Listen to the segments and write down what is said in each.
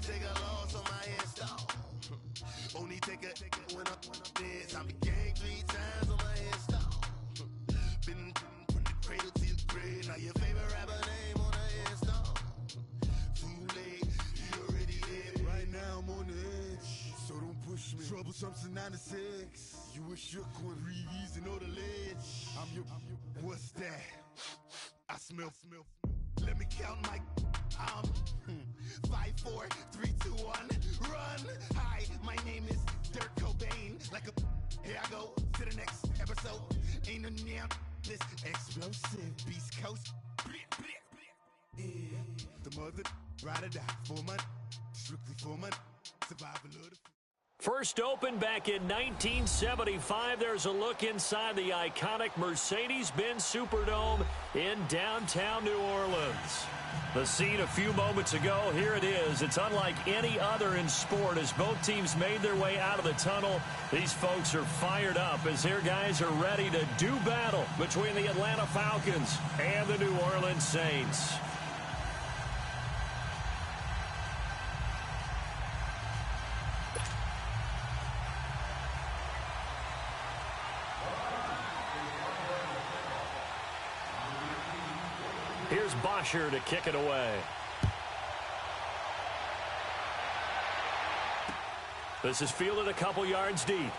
take a loss on my install. Only take a when I'm this. I'm the gang 3 times on my install. Been from the cradle to the grave. Now your favorite rapper name on the install. Too late, you already dead. Right now I'm on the edge, so don't push me. Troublesome to 9 to 6. You a shook one, breathe easy, know the ledge. I'm your, what's that? I smell. Let me count my 5, 4, 3, 2, 1, run. Hi, my name is Dirk Cobain. Like a, here I go to the next episode. Ain't no damn this explosive Beast Coast. Yeah. The mother ride or die for my strictly for my survival of the. First opened back in 1975, there's a look inside the iconic Mercedes-Benz Superdome in downtown New Orleans. The scene a few moments ago, here it is. It's unlike any other in sport as both teams made their way out of the tunnel. These folks are fired up as their guys are ready to do battle between the Atlanta Falcons and the New Orleans Saints. Here's Bosher to kick it away. This is fielded a couple yards deep.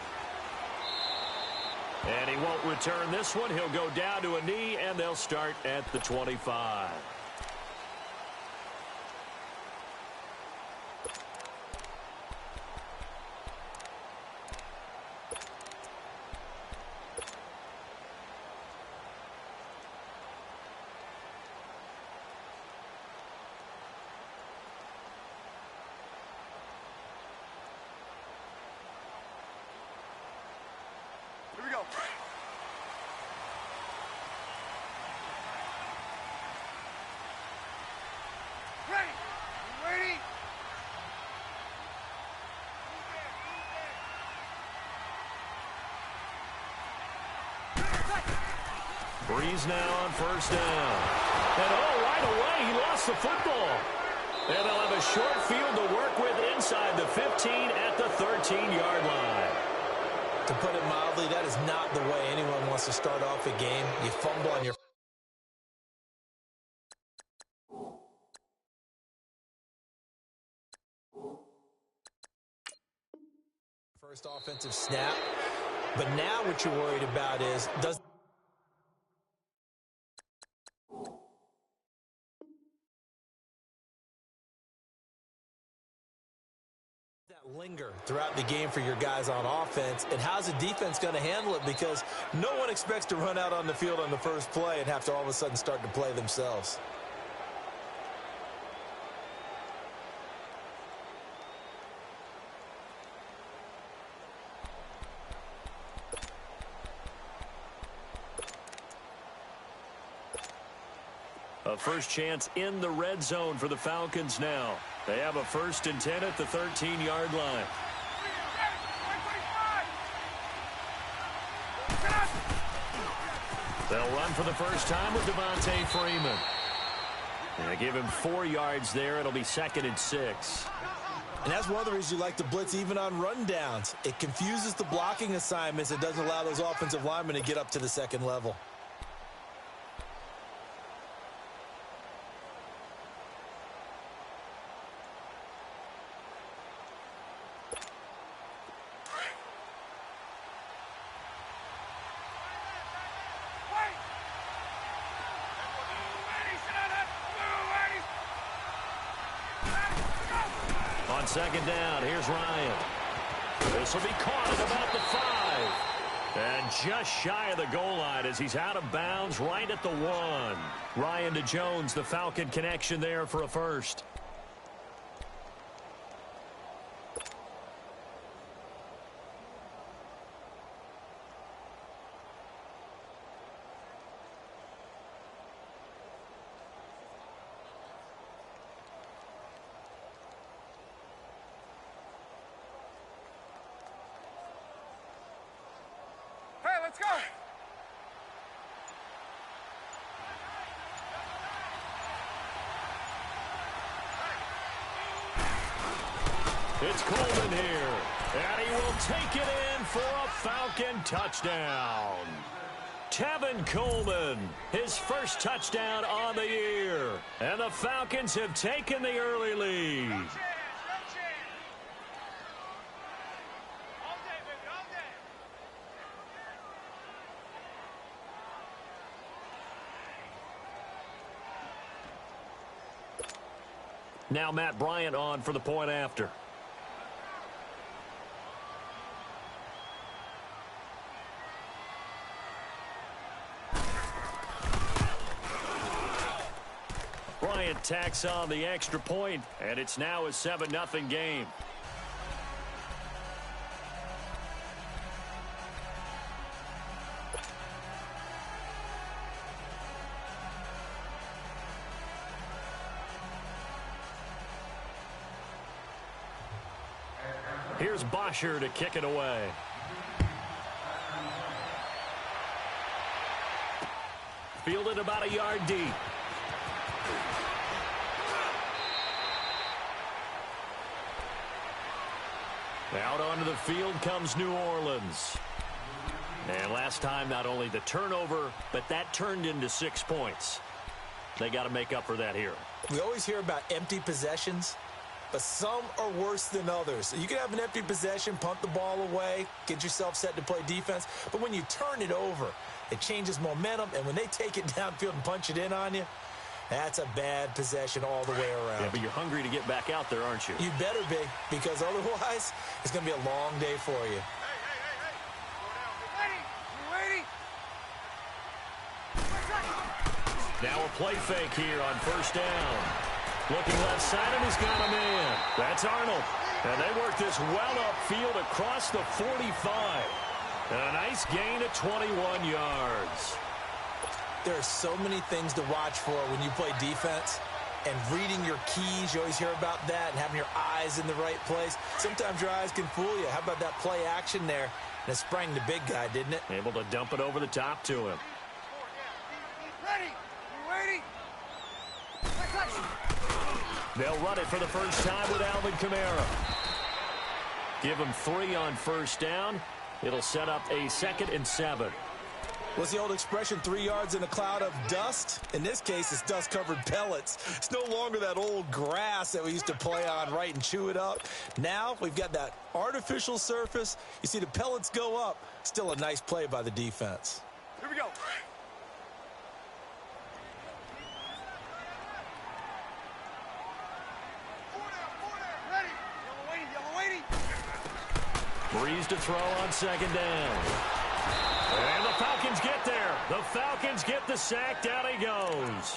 And he won't return this one. He'll go down to a knee, and they'll start at the 25. Here we go. Ready. Ready. Breeze now on first down. And right away, he lost the football. And they'll have a short field to work with inside the 15 at the 13-yard line. To put it mildly, that is not the way anyone wants to start off a game. You fumble on your first offensive snap. But now what you're worried about is, does linger throughout the game for your guys on offense, and how's the defense going to handle it? Because no one expects to run out on the field on the first play and have to all of a sudden start to play themselves. A first chance in the red zone for the Falcons now. They have a 1st and 10 at the 13-yard line. They'll run for the first time with Devontae Freeman. And they give him 4 yards there. It'll be 2nd and 6. And that's one of the reasons you like to blitz even on rundowns. It confuses the blocking assignments. It doesn't allow those offensive linemen to get up to the second level. On 2nd down, here's Ryan. This will be caught at about the 5. And just shy of the goal line as he's out of bounds right at the 1. Ryan to Jones, the Falcon connection there for a first. Let's go. It's Coleman here. And he will take it in for a Falcon touchdown. Tevin Coleman, his first touchdown on the year. And the Falcons have taken the early lead. Now Matt Bryant on for the point after. Bryant tacks on the extra point, and it's now a 7-0 game. Here's Bosher to kick it away. Fielded about a yard deep. Out onto the field comes New Orleans. And last time, not only the turnover, but that turned into 6 points. They got to make up for that here. We always hear about empty possessions, but some are worse than others. You can have an empty possession, punt the ball away, get yourself set to play defense, but when you turn it over, it changes momentum, and when they take it downfield and punch it in on you, that's a bad possession all the way around. Yeah, but you're hungry to get back out there, aren't you? You better be, because otherwise, it's going to be a long day for you. Now a play fake here on first down. Looking left side, and he's got him in. That's Arnold. And they work this well upfield across the 45. And a nice gain of 21 yards. There are so many things to watch for when you play defense. And reading your keys, you always hear about that, and having your eyes in the right place. Sometimes your eyes can fool you. How about that play action there? And it sprang the big guy, didn't it? Able to dump it over the top to him. Ready. Waiting. They'll run it for the first time with Alvin Kamara. Give him 3 on first down. It'll set up a 2nd and 7. What's the old expression, 3 yards in a cloud of dust? In this case, it's dust-covered pellets. It's no longer that old grass that we used to play on, right, and chew it up. Now we've got that artificial surface. You see the pellets go up. Still a nice play by the defense. Here we go. Ready. Yellow waiting. Breeze to throw on 2nd down. And the Falcons get there. The Falcons get the sack. Down he goes.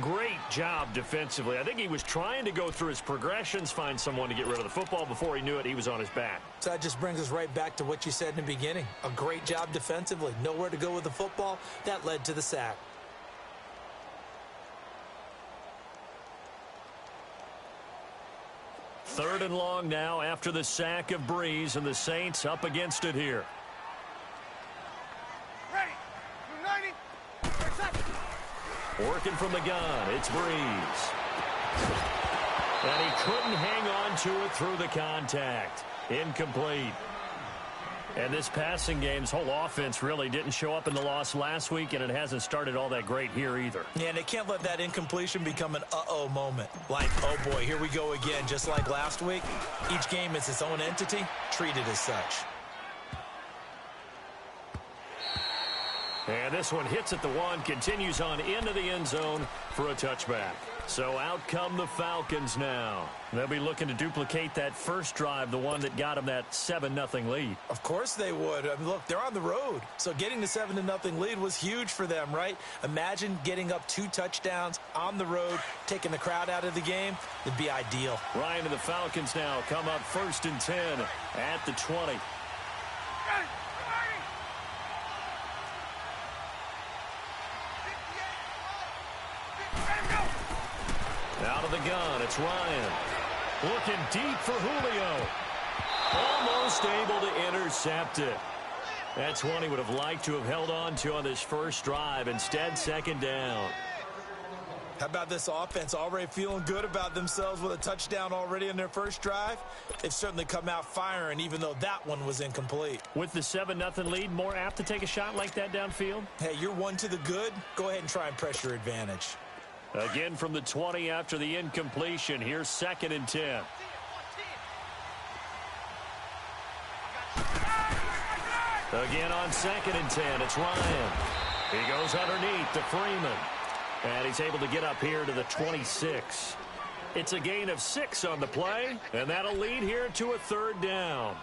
Great job defensively. I think he was trying to go through his progressions, find someone to get rid of the football. Before he knew it, he was on his back. So that just brings us right back to what you said in the beginning. A great job defensively. Nowhere to go with the football. That led to the sack. Third and long now after the sack of Breeze, and the Saints up against it here. Ready. 90. Working from the gun, it's Breeze. And he couldn't hang on to it through the contact. Incomplete. And this passing game's whole offense really didn't show up in the loss last week, and it hasn't started all that great here either. Yeah, and they can't let that incompletion become an uh-oh moment. Like, oh boy, here we go again, just like last week. Each game is its own entity, treated as such. And this one hits at the 1, continues on into the end zone for a touchback. So out come the Falcons now. They'll be looking to duplicate that first drive, the one that got them that 7-0 lead. Of course they would. I mean, look, they're on the road. So getting the 7-0 lead was huge for them, right? Imagine getting up 2 touchdowns on the road, taking the crowd out of the game. It'd be ideal. Ryan and the Falcons now come up 1st and 10 at the 20. Out of the gun, it's Ryan. Looking deep for Julio. Almost able to intercept it. That's one he would have liked to have held on to on this first drive. Instead, 2nd down. How about this offense already feeling good about themselves with a touchdown already in their first drive? They've certainly come out firing, even though that one was incomplete. With the 7-0 lead, more apt to take a shot like that downfield? Hey, you're one to the good. Go ahead and try and press your advantage. Again from the 20 after the incompletion. Here's 2nd and 10. Again on 2nd and 10, it's Ryan. He goes underneath to Freeman. And he's able to get up here to the 26. It's a gain of 6 on the play, and that'll lead here to a 3rd down.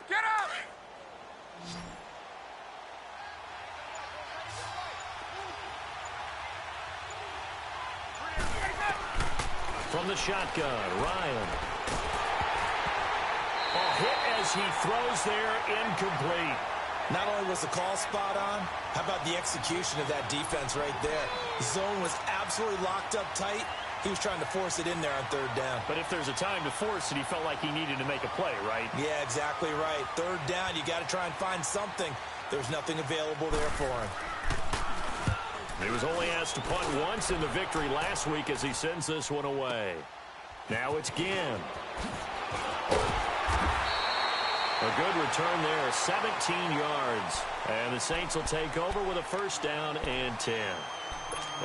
Get up! From the shotgun, Ryan. A hit as he throws there, incomplete. Not only was the call spot on, how about the execution of that defense right there? The zone was absolutely locked up tight. He was trying to force it in there on 3rd down. But if there's a time to force it, he felt like he needed to make a play, right? Yeah, exactly right. 3rd down, you got to try and find something. There's nothing available there for him. He was only asked to punt once in the victory last week as he sends this one away. Now it's Ginn. A good return there, 17 yards. And the Saints will take over with a 1st down and 10.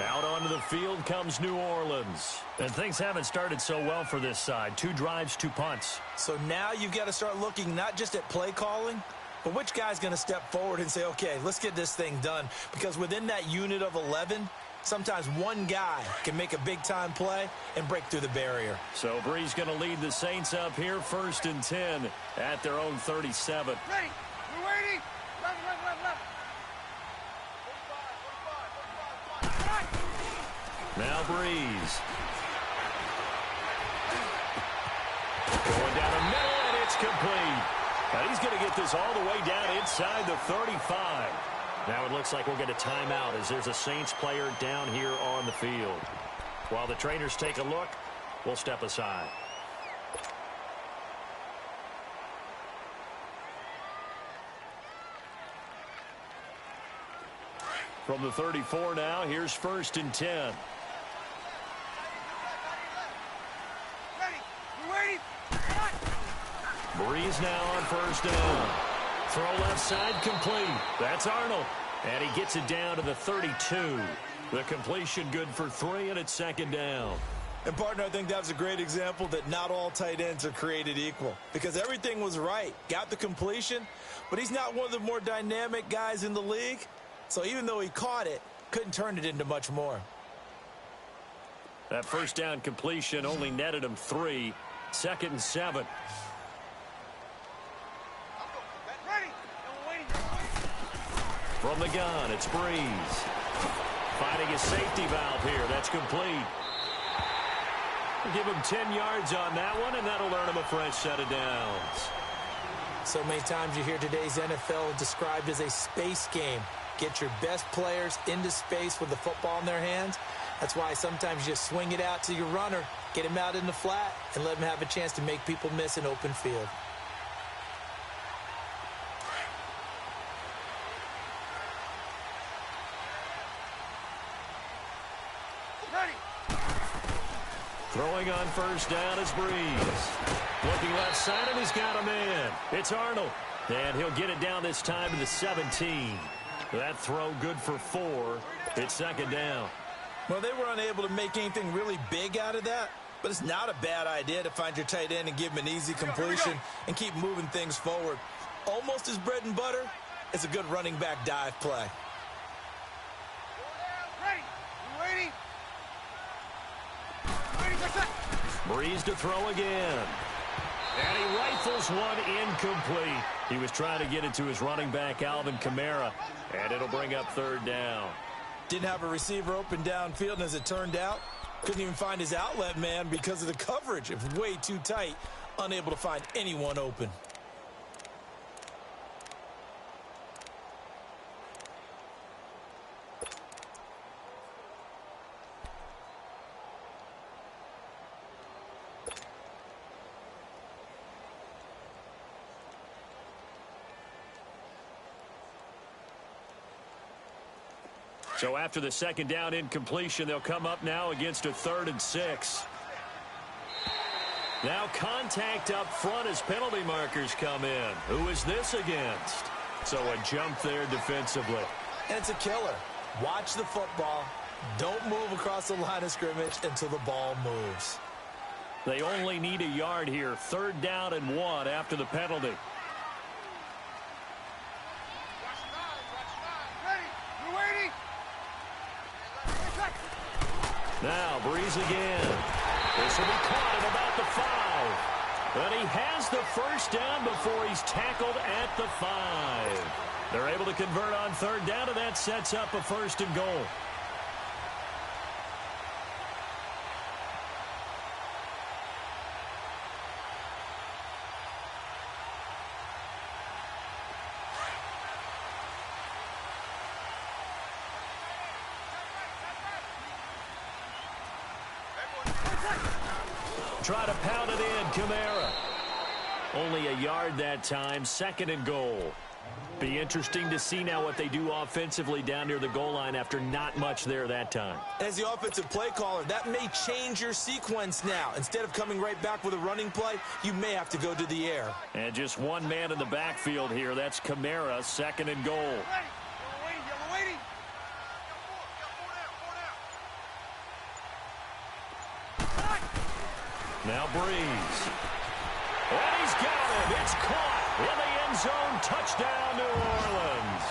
Out onto the field comes New Orleans. And things haven't started so well for this side. 2 drives, 2 punts. So now you've got to start looking not just at play calling, but which guy's going to step forward and say, okay, let's get this thing done. Because within that unit of 11, sometimes one guy can make a big-time play and break through the barrier. So Bree's going to lead the Saints up here, 1st and 10 at their own 37. Ready! We're waiting! Left! Now Breeze. Going down the middle, and it's complete. And he's going to get this all the way down inside the 35. Now it looks like we'll get a timeout as there's a Saints player down here on the field. While the trainers take a look, we'll step aside. From the 34 now, here's 1st and 10. Ready! We're waiting! Breeze now on 1st down. Throw left side complete. That's Arnold. And he gets it down to the 32. The completion good for 3, and it's 2nd down. And, partner, I think that's a great example that not all tight ends are created equal. Because everything was right. Got the completion, but he's not one of the more dynamic guys in the league. So even though he caught it, couldn't turn it into much more. That 1st down completion only netted him 3. 2nd and 7. Ready! We're waiting! From the gun, it's Breeze. Finding a safety valve here. That's complete. Give him 10 yards on that one, and that'll earn him a fresh set of downs. So many times you hear today's NFL described as a space game. Get your best players into space with the football in their hands. That's why sometimes you just swing it out to your runner, get him out in the flat, and let him have a chance to make people miss an open field. Ready! Throwing on 1st down is Breeze. Looking left side, and he's got a man. It's Arnold. And he'll get it down this time to the 17. That throw good for 4. It's 2nd down. Well, they were unable to make anything really big out of that, but it's not a bad idea to find your tight end and give him an easy completion and keep moving things forward. Almost his bread and butter is a good running back dive play. Ready! We're waiting! Waiting for set! Breeze to throw again. And he rifles one incomplete. He was trying to get it to his running back, Alvin Kamara, and it'll bring up 3rd down. Didn't have a receiver open downfield, and as it turned out, couldn't even find his outlet man because of the coverage. It was way too tight, unable to find anyone open. So after the second down incompletion, they'll come up now against a 3rd and 6. Now contact up front as penalty markers come in. Who is this against? So a jump there defensively. And it's a killer. Watch the football. Don't move across the line of scrimmage until the ball moves. They only need a yard here. 3rd down and 1 after the penalty. Now Breeze again. This will be caught at about the 5. But he has the first down before he's tackled at the 5. They're able to convert on 3rd down, and that sets up a 1st and goal. Try to pound it in, Kamara. Only a yard that time, 2nd and goal. Be interesting to see now what they do offensively down near the goal line after not much there that time. As the offensive play caller, that may change your sequence now. Instead of coming right back with a running play, you may have to go to the air. And just one man in the backfield here. That's Kamara, 2nd and goal. Now Breeze. And he's got it. It's caught in the end zone. Touchdown, New Orleans.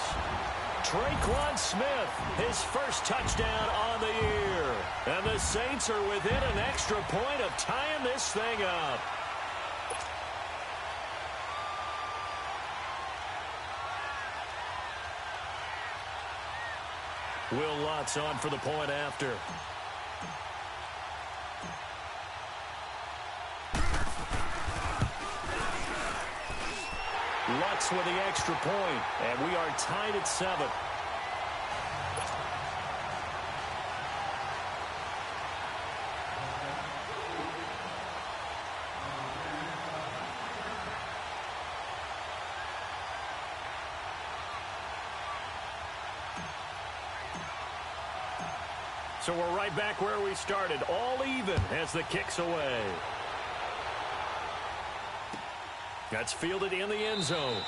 Traquan Smith, his first touchdown on the year. And the Saints are within an extra point of tying this thing up. Will Lutz on for the point after. Lutz with the extra point, and we are tied at 7. So we're right back where we started, all even as the kick's away. That's fielded in the end zone.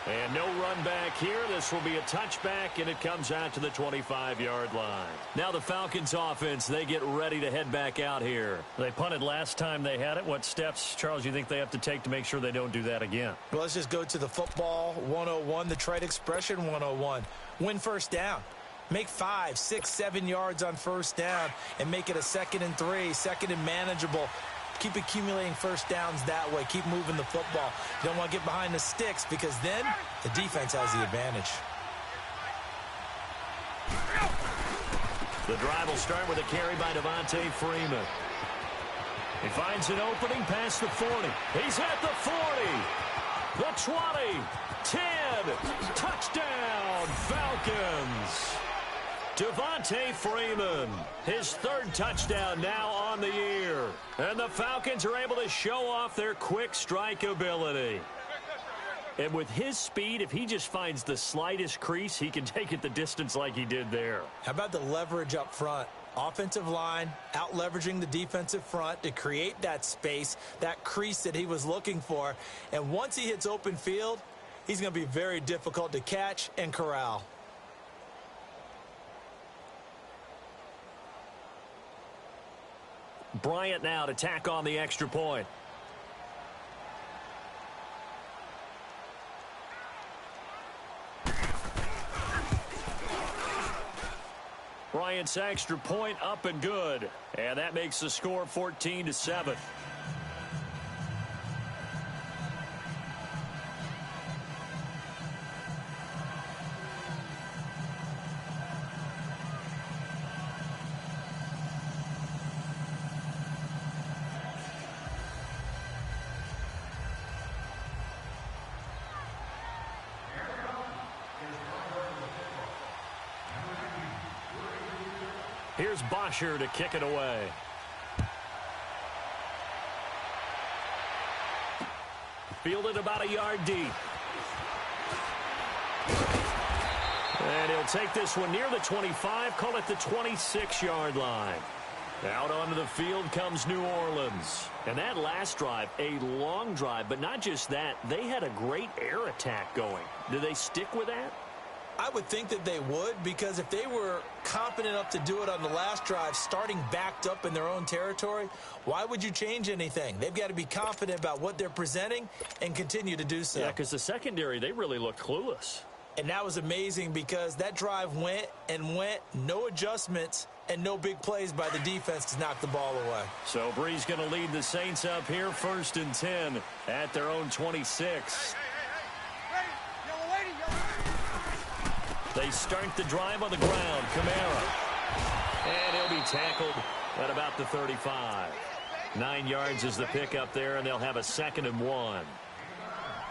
And no run back here. This will be a touchback, and it comes out to the 25-yard line. Now the Falcons offense, they get ready to head back out here. They punted last time they had it. What steps, Charles, you think they have to take to make sure they don't do that again? Well, let's just go to the football 101, the trade expression 101. Win first down. Make 5, 6, 7 yards on first down and make it a 2nd and 3, 2nd and manageable. Keep accumulating first downs that way. Keep moving the football. You don't want to get behind the sticks because then the defense has the advantage. The drive will start with a carry by Devontae Freeman. He finds an opening past the 40. He's at the 40. The 20. 10. Touchdown, Falcons. Devontae Freeman, his 3rd touchdown now on the year. And the Falcons are able to show off their quick strike ability. And with his speed, if he just finds the slightest crease, he can take it the distance like he did there. How about the leverage up front? Offensive line out leveraging the defensive front to create that space, that crease that he was looking for. And once he hits open field, he's going to be very difficult to catch and corral. Bryant now to tack on the extra point. Bryant's extra point up and good. And that makes the score 14-7. Here's Bosher to kick it away. Fielded about a yard deep. And he'll take this one near the 25, call it the 26-yard line. Out onto the field comes New Orleans. And that last drive, a long drive, but not just that, they had a great air attack going. Do they stick with that? I would think that they would, because if they were confident enough to do it on the last drive, starting backed up in their own territory, why would you change anything? They've got to be confident about what they're presenting and continue to do so. Yeah, because the secondary, they really looked clueless. And that was amazing because that drive went and went, no adjustments, and no big plays by the defense to knock the ball away. So Bree's going to lead the Saints up here, 1st and 10 at their own 26. They start the drive on the ground. Kamara. And he'll be tackled at about the 35. 9 yards is the pickup there, and they'll have a 2nd and 1.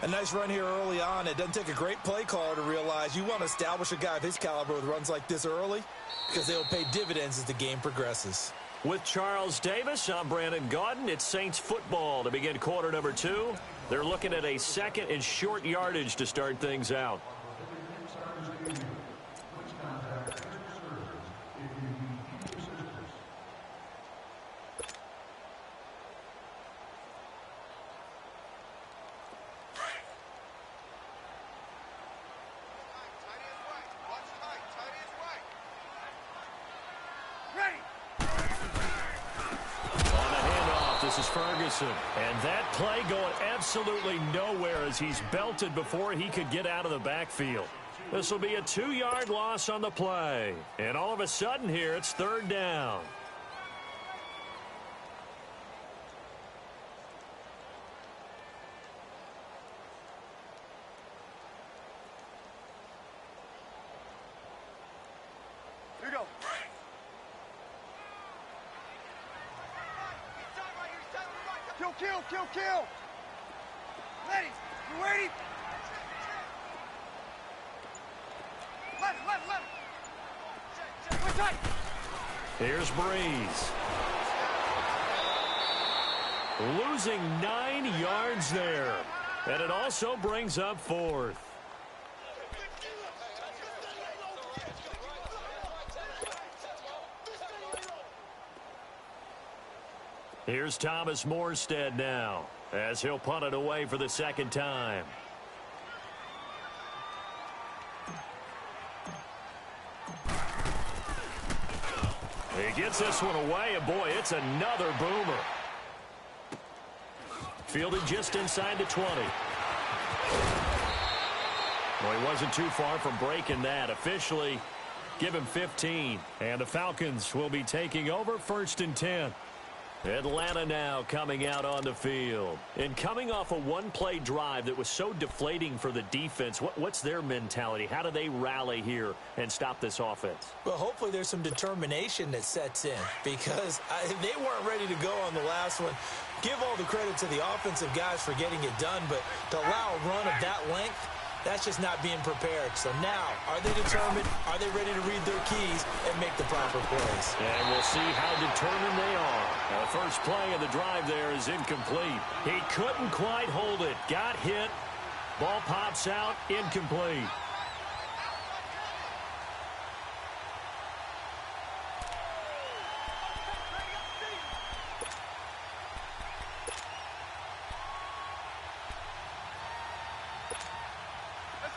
A nice run here early on. It doesn't take a great play caller to realize you want to establish a guy of his caliber with runs like this early, because they'll pay dividends as the game progresses. With Charles Davis, I'm Brandon Gaudin. It's Saints football to begin quarter number 2. They're looking at a 2nd and short yardage to start things out. And that play going absolutely nowhere as he's belted before he could get out of the backfield. This will be a 2-yard loss on the play. And all of a sudden here, it's 3rd down. Here we go. Kill. Ready. You ready? Left. One tight. Here's Breeze. Losing 9 yards there. And it also brings up 4th. Here's Thomas Morstead now, as he'll punt it away for the 2nd time. He gets this one away, and boy, it's another boomer. Fielded just inside the 20. Well, he wasn't too far from breaking that. Officially, give him 15. And the Falcons will be taking over 1st and 10. Atlanta now coming out on the field. And coming off a one-play drive that was so deflating for the defense, what's their mentality? How do they rally here and stop this offense? Well, hopefully there's some determination that sets in, because they weren't ready to go on the last one. Give all the credit to the offensive guys for getting it done, but to allow a run of that length, that's just not being prepared. So now, are they determined? Are they ready to read their keys and make the proper plays? And we'll see how determined they are. Now, the first play of the drive there is incomplete. He couldn't quite hold it. Got hit. Ball pops out. Incomplete.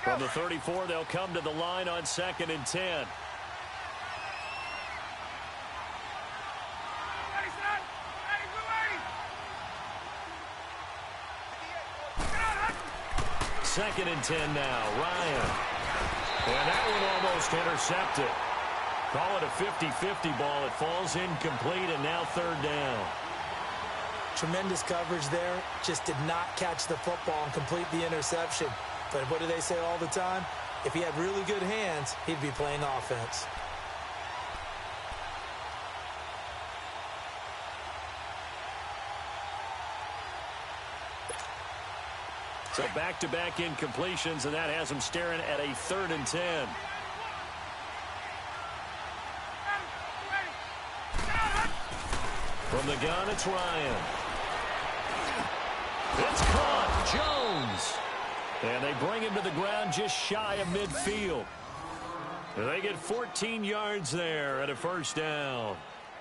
From the 34, they'll come to the line on 2nd and 10. Second and 10 now, Ryan. And that one almost intercepted. Call it a 50-50 ball. It falls incomplete, and now 3rd down. Tremendous coverage there. Just did not catch the football and complete the interception. But what do they say all the time? If he had really good hands, he'd be playing offense. So back-to-back incompletions, and that has him staring at a 3rd and 10. From the gun, it's Ryan. It's caught. Jones. And they bring him to the ground just shy of midfield. They get 14 yards there at a first down.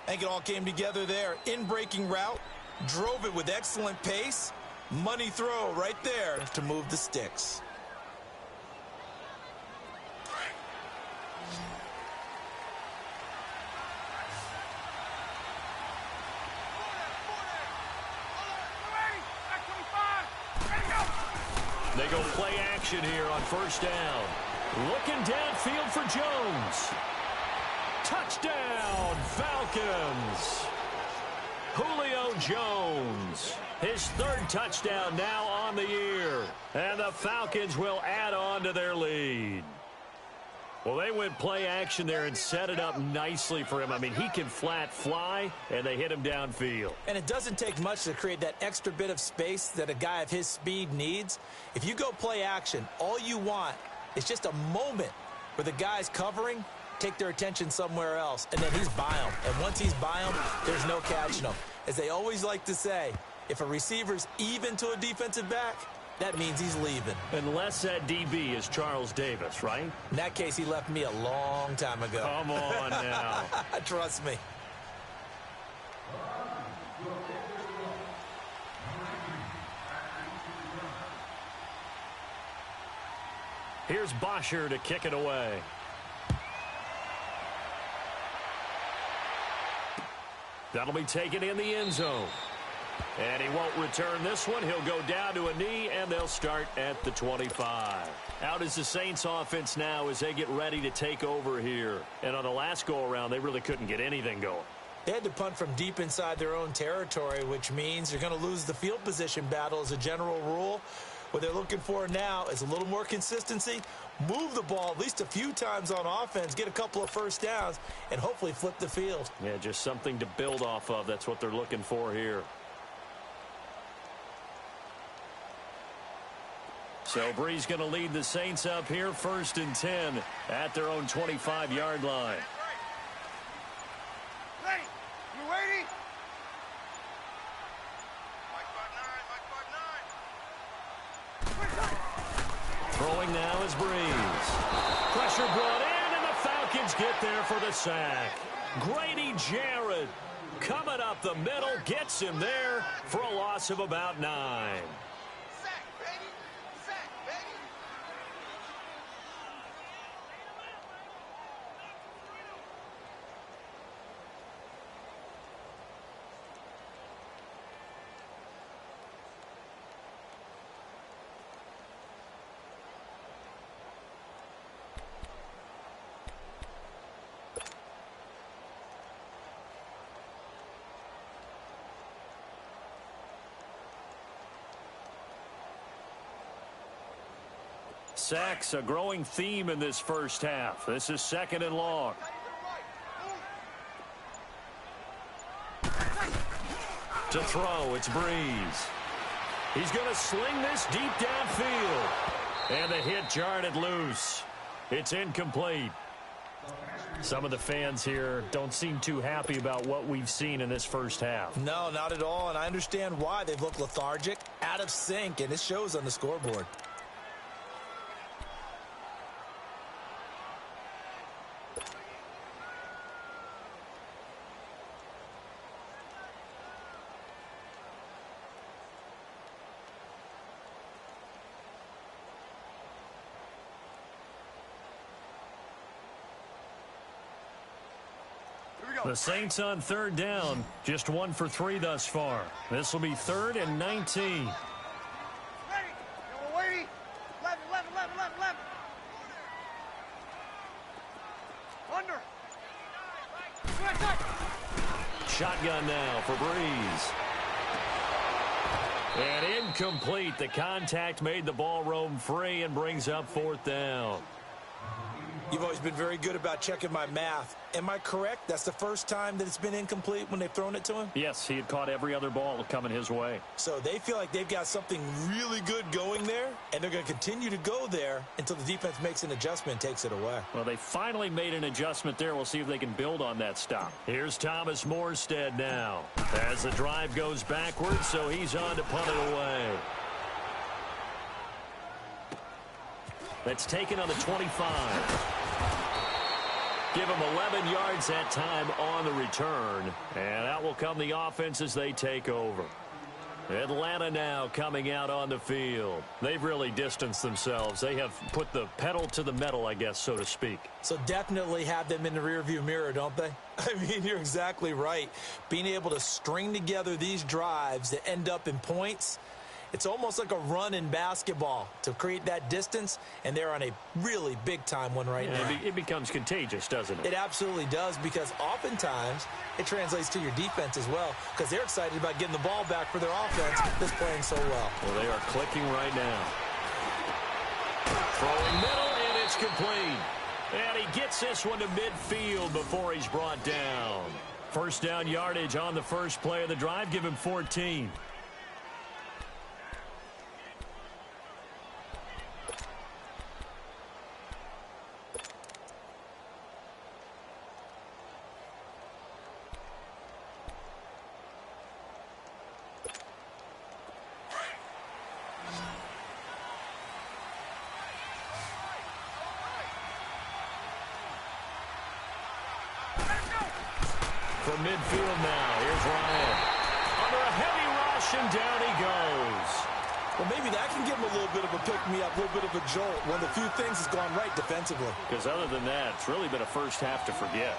I think it all came together there. In-breaking route, drove it with excellent pace. Money throw right there to move the sticks. They go play action here on first down. Looking downfield for Jones. Touchdown, Falcons. Julio Jones, his third touchdown now on the year. And the Falcons will add on to their lead. Well, they went play action there and set it up nicely for him. I mean, he can flat fly, and they hit him downfield. And it doesn't take much to create that extra bit of space that a guy of his speed needs. If you go play action, all you want is just a moment where the guy's covering, take their attention somewhere else, and then he's by him. And once he's by him, there's no catching him. As they always like to say, if a receiver's even to a defensive back, that means he's leaving. Unless that DB is Charles Davis, right? In that case, he left me a long time ago. Come on now. Trust me. Here's Bosher to kick it away. That'll be taken in the end zone. And he won't return this one. He'll go down to a knee, and they'll start at the 25. Out is the Saints offense now as they get ready to take over here. And on the last go-around, they really couldn't get anything going. They had to punt from deep inside their own territory, which means you're going to lose the field position battle as a general rule. What they're looking for now is a little more consistency, move the ball at least a few times on offense, get a couple of first downs, and hopefully flip the field. Yeah, just something to build off of. That's what they're looking for here. So Bree's going to lead the Saints up here, 1st and 10 at their own 25-yard line. Ready? You waiting? Throwing now is Breeze. Pressure brought in, and the Falcons get there for the sack. Grady Jarrett coming up the middle, gets him there for a loss of about 9. Sacks, a growing theme in this first half. This is 2nd and long. To throw, it's Breeze. He's going to sling this deep downfield. And the hit jarred it loose. It's incomplete. Some of the fans here don't seem too happy about what we've seen in this first half. No, not at all, and I understand why. They've looked lethargic, out of sync, and it shows on the scoreboard. The Saints on 3rd down, just 1 for 3 thus far. This will be 3rd and 19. Ready? We're waiting. 11. Under. Shotgun now for Breeze. And incomplete. The contact made the ball roam free and brings up 4th down. You've always been very good about checking my math. Am I correct? That's the first time that it's been incomplete when they've thrown it to him? Yes, he had caught every other ball coming his way. So they feel like they've got something really good going there, and they're going to continue to go there until the defense makes an adjustment and takes it away. Well, they finally made an adjustment there. We'll see if they can build on that stop. Here's Thomas Morstead now as the drive goes backwards, so he's on to punt it away. That's taken on the 25. Give them 11 yards that time on the return. And out will come the offense as they take over. Atlanta now coming out on the field. They've really distanced themselves. They have put the pedal to the metal, I guess, so to speak. So definitely have them in the rearview mirror, don't they? I mean, you're exactly right. Being able to string together these drives that end up in points, it's almost like a run in basketball to create that distance, and they're on a really big-time one right now. It becomes contagious, doesn't it? It absolutely does, because oftentimes it translates to your defense as well, because they're excited about getting the ball back for their offense that's playing so well. Well, they are clicking right now. Throwing middle, and it's complete. And he gets this one to midfield before he's brought down. First down yardage on the first play of the drive. Give him 14. From midfield now, here's Ryan. Under a heavy rush, and down he goes. Well, maybe that can give him a little bit of a pick-me-up, a little bit of a jolt. One of the few things that's gone right defensively. Because other than that, it's really been a first half to forget.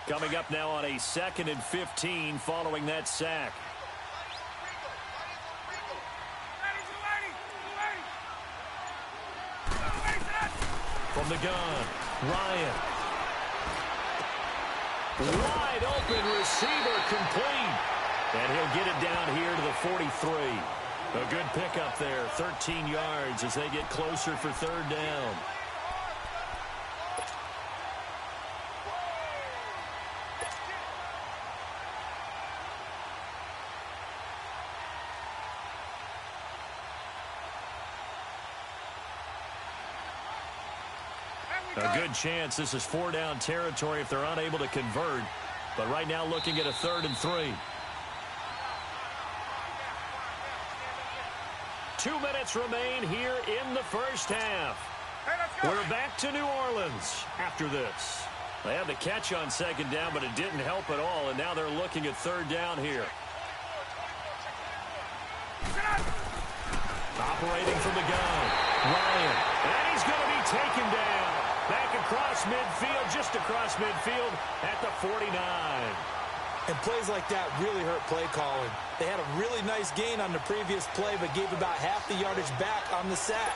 Coming up now on a 2nd and 15 following that sack. From the gun, Ryan. Wide open receiver complete. And he'll get it down here to the 43. A good pickup there, 13 yards as they get closer for third down. A good chance this is 4-down territory if they're unable to convert. But right now looking at a 3rd and 3. 2 minutes remain here in the first half. We're back to New Orleans after this. They had the catch on 2nd down, but it didn't help at all. And now they're looking at 3rd down here. Operating from the gun, Ryan. And he's going to be taken down. Back across midfield, just across midfield at the 49. And plays like that really hurt play calling. They had a really nice gain on the previous play, but gave about half the yardage back on the sack.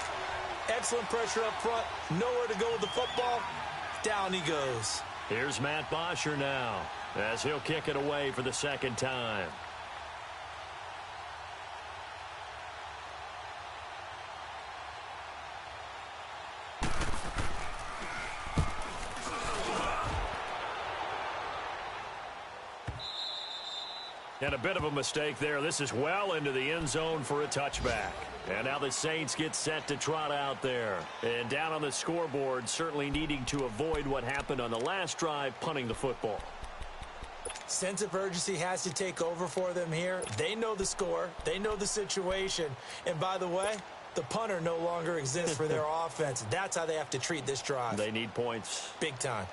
Excellent pressure up front. Nowhere to go with the football. Down he goes. Here's Matt Bosher now as he'll kick it away for the 2nd time. And a bit of a mistake there. This is well into the end zone for a touchback. And now the Saints get set to trot out there. And down on the scoreboard, certainly needing to avoid what happened on the last drive, punting the football. Sense of urgency has to take over for them here. They know the score. They know the situation. And by the way, the punter no longer exists for their offense. That's how they have to treat this drive. They need points. Big time.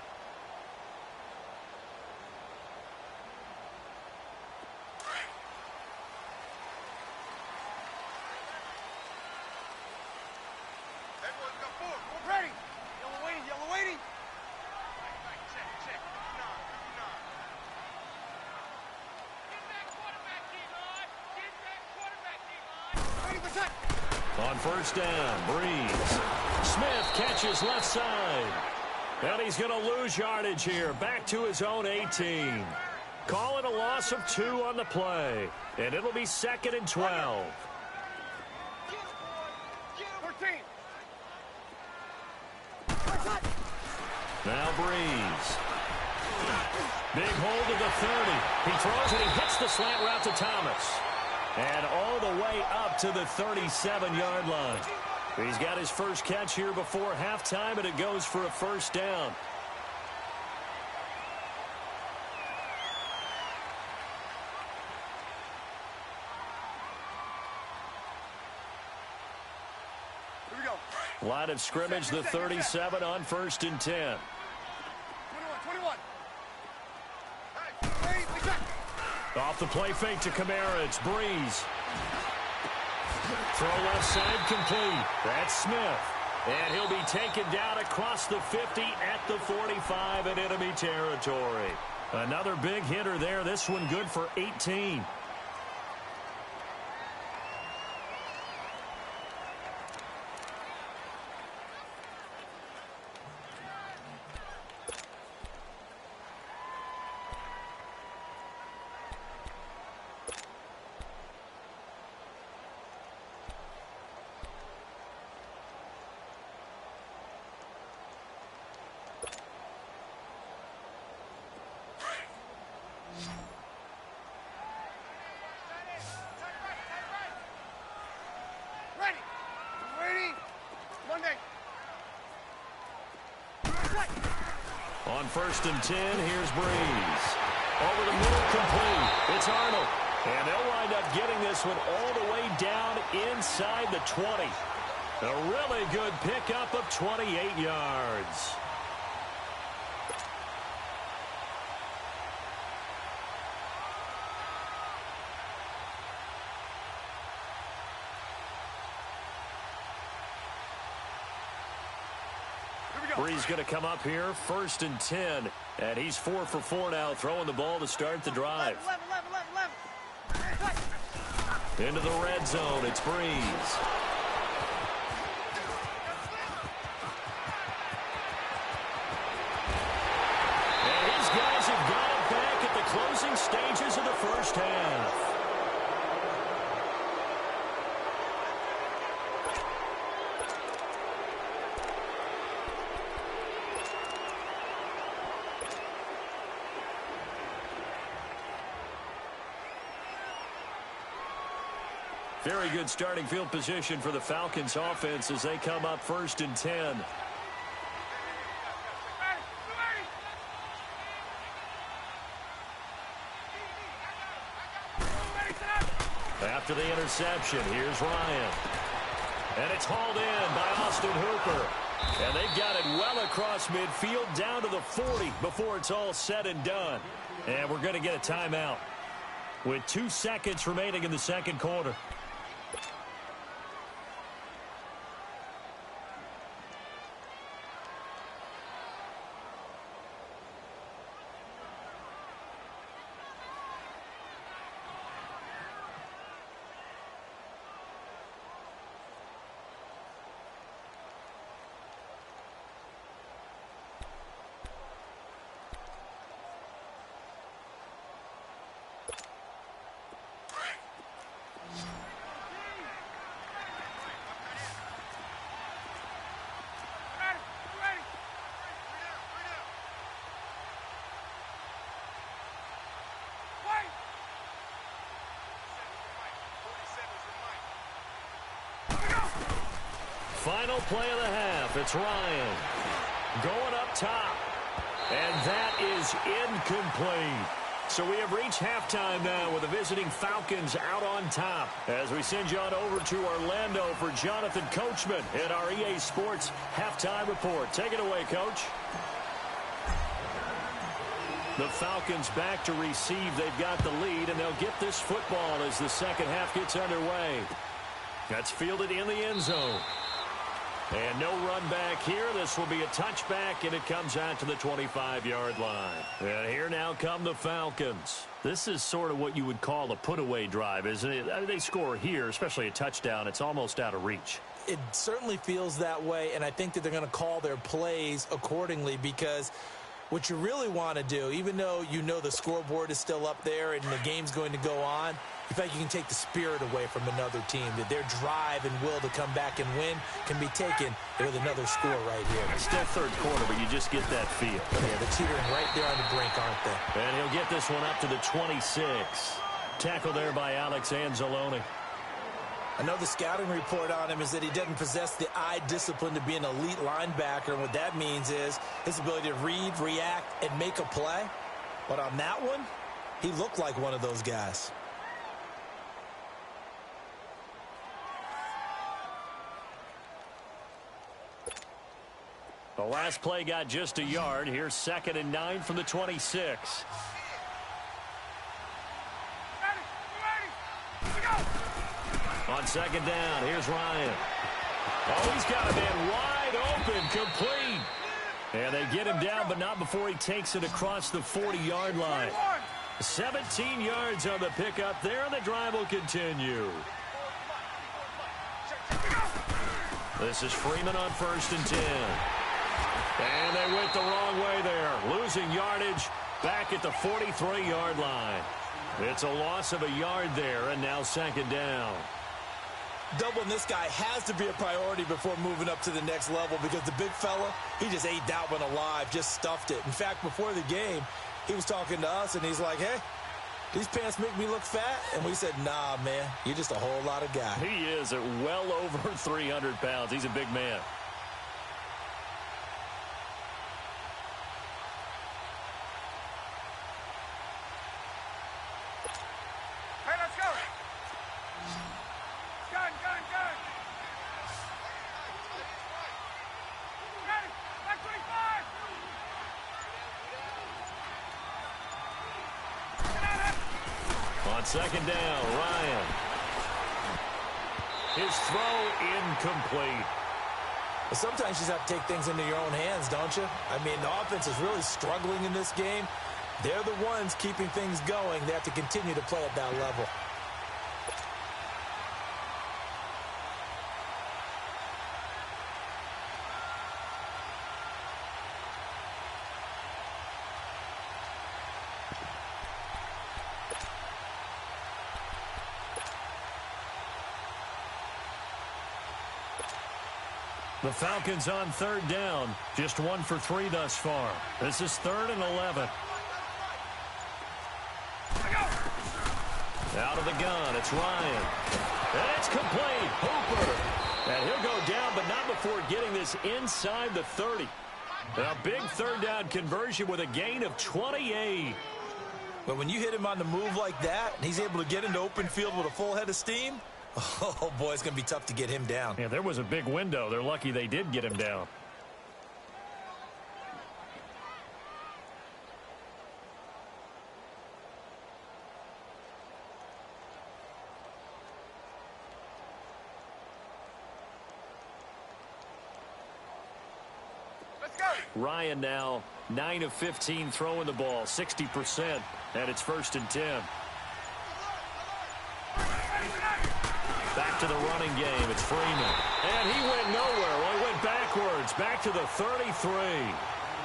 On first down, Breeze. Smith catches left side. And he's going to lose yardage here. Back to his own 18. Calling a loss of 2 on the play. And it'll be 2nd and 12. 13. Now Breeze. Big hold of the 30. He throws and he hits the slant route to Thomas. And all the way up to the 37-yard line. He's got his first catch here before halftime, and it goes for a first down. Line of scrimmage, the 37 on 1st and 10. 21. Off the play fake to Kamara, it's Breeze. Throw left side complete. That's Smith. And he'll be taken down across the 50 at the 45 in enemy territory. Another big hitter there. This one good for 18. On 1st and 10, here's Breeze. Over the middle, complete. It's Arnold. And they'll wind up getting this one all the way down inside the 20. A really good pickup of 28 yards. Breeze going to come up here, 1st and 10. And he's 4 for 4 now, throwing the ball to start the drive. Into the red zone, it's Breeze. And his guys have got it back at the closing stages of the first half. Very good starting field position for the Falcons offense as they come up 1st and 10. After the interception, here's Ryan. And it's hauled in by Austin Hooper. And they've got it well across midfield down to the 40 before it's all said and done. And we're going to get a timeout with 2 seconds remaining in the second quarter. Final play of the half. It's Ryan going up top. And that is incomplete. So we have reached halftime now with the visiting Falcons out on top. As we send you on over to Orlando for Jonathan Coachman in our EA Sports Halftime Report. Take it away, Coach. The Falcons back to receive. They've got the lead, and they'll get this football as the second half gets underway. That's fielded in the end zone. And no run back here. This will be a touchback, and it comes out to the 25-yard line. And here now come the Falcons. This is sort of what you would call a put-away drive, isn't it? I mean, they score here, especially a touchdown. It's almost out of reach. It certainly feels that way, and I think that they're going to call their plays accordingly because what you really want to do, even though you know the scoreboard is still up there and the game's going to go on, you feel like you can take the spirit away from another team, that their drive and will to come back and win can be taken with another score right here. It's still third quarter, but you just get that feel. Yeah, they're teetering right there on the brink, aren't they? And he'll get this one up to the 26. Tackle there by Alex Anzalone. I know the scouting report on him is that he doesn't possess the eye discipline to be an elite linebacker. And what that means is his ability to read, react, and make a play. But on that one, he looked like one of those guys. The last play got just a yard. Here's 2nd and 9 from the 26. On 2nd down, here's Ryan. Oh, he's got a man wide open, complete. And they get him down, but not before he takes it across the 40-yard line. 17 yards on the pickup there, and the drive will continue. This is Freeman on 1st and 10. And they went the wrong way there, losing yardage back at the 43-yard line. It's a loss of a yard there, and now 2nd down. Doubling this guy has to be a priority before moving up to the next level because the big fella, he just ate that one alive, just stuffed it. In fact, before the game, he was talking to us, and he's like, hey, these pants make me look fat? And we said, nah, man, you're just a whole lot of guy. He is at well over 300 pounds. He's a big man. On 2nd down, Ryan. His throw incomplete. But sometimes you just have to take things into your own hands, don't you? I mean, the offense is really struggling in this game. They're the ones keeping things going. They have to continue to play at that level. The Falcons on 3rd down. Just 1 for 3 thus far. This is 3rd and 11. Out of the gun, it's Ryan. And it's complete. Hooper. And he'll go down, but not before getting this inside the 30. A big 3rd down conversion with a gain of 28. But when you hit him on the move like that, and he's able to get into open field with a full head of steam, oh, boy, it's going to be tough to get him down. Yeah, there was a big window. They're lucky they did get him down. Let's go. Ryan now 9 of 15 throwing the ball, 60%, and it's 1st and 10. Back to the running game. It's Freeman. And he went nowhere. Well, he went backwards. Back to the 33.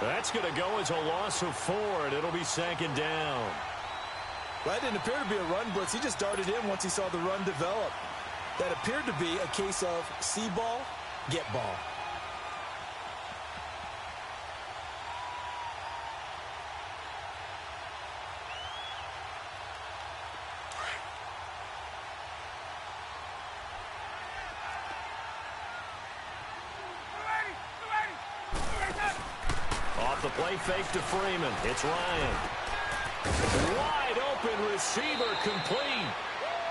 That's going to go as a loss of 4, and it'll be 2nd down. Well, that didn't appear to be a run blitz. He just darted in once he saw the run develop. That appeared to be a case of see ball, get ball. The play fake to Freeman. It's Ryan. Wide open receiver, complete.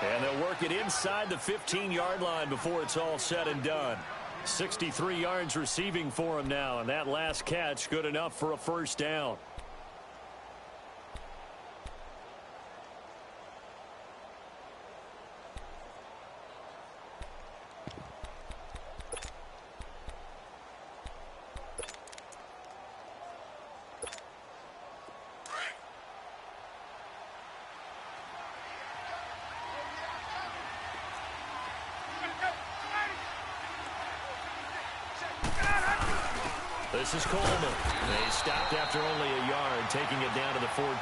And they'll work it inside the 15-yard line before it's all said and done. 63 yards receiving for him now, and that last catch good enough for a 1st down. This is Coleman. They stopped after only a yard, taking it down to the 14.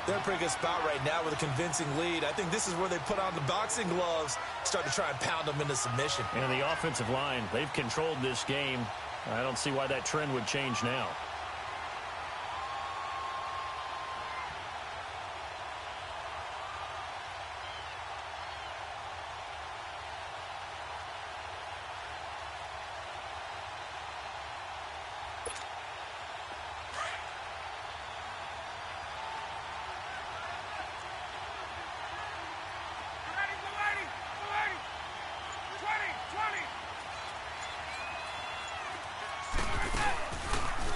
They're in a pretty good spot right now with a convincing lead. I think this is where they put on the boxing gloves, start to try and pound them into submission. And the offensive line, they've controlled this game. I don't see why that trend would change now.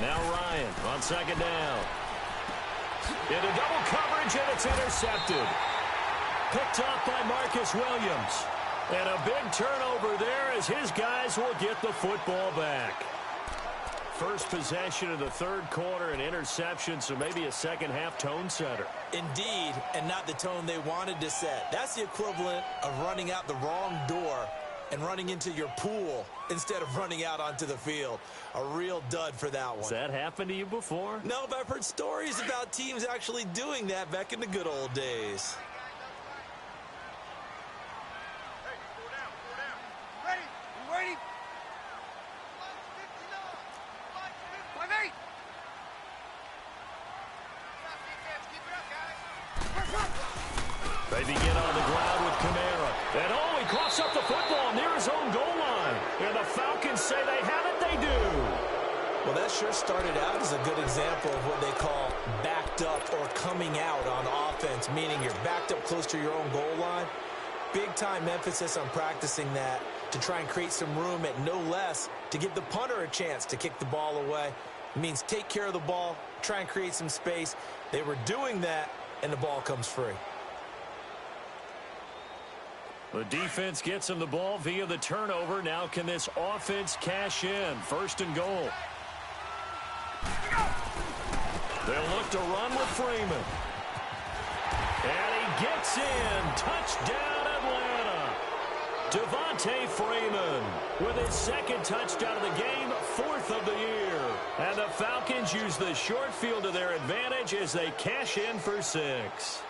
Now Ryan on second down. Into double coverage, and it's intercepted. Picked off by Marcus Williams. And a big turnover there as his guys will get the football back. First possession of the third quarter, an interception, so maybe a second-half tone setter. Indeed, and not the tone they wanted to set. That's the equivalent of running out the wrong door and running into your pool instead of running out onto the field. A real dud for that one. Has that happened to you before? No, but I've heard stories about teams actually doing that back in the good old days. They begin on the ground with Kamara. And he coughs up the football near his own goal line. And the Falcons say they have it, they do. Well, that sure started out as a good example of what they call backed up or coming out on offense, meaning you're backed up close to your own goal line. Big-time emphasis on practicing that to try and create some room at no less to give the punter a chance to kick the ball away. It means take care of the ball, try and create some space. They were doing that, and the ball comes free. The defense gets him the ball via the turnover. Now can this offense cash in? First and goal. They'll look to run with Freeman. And he gets in. Touchdown, Atlanta. Devontae Freeman with his second touchdown of the game, fourth of the year. And the Falcons use the short field to their advantage as they cash in for 6.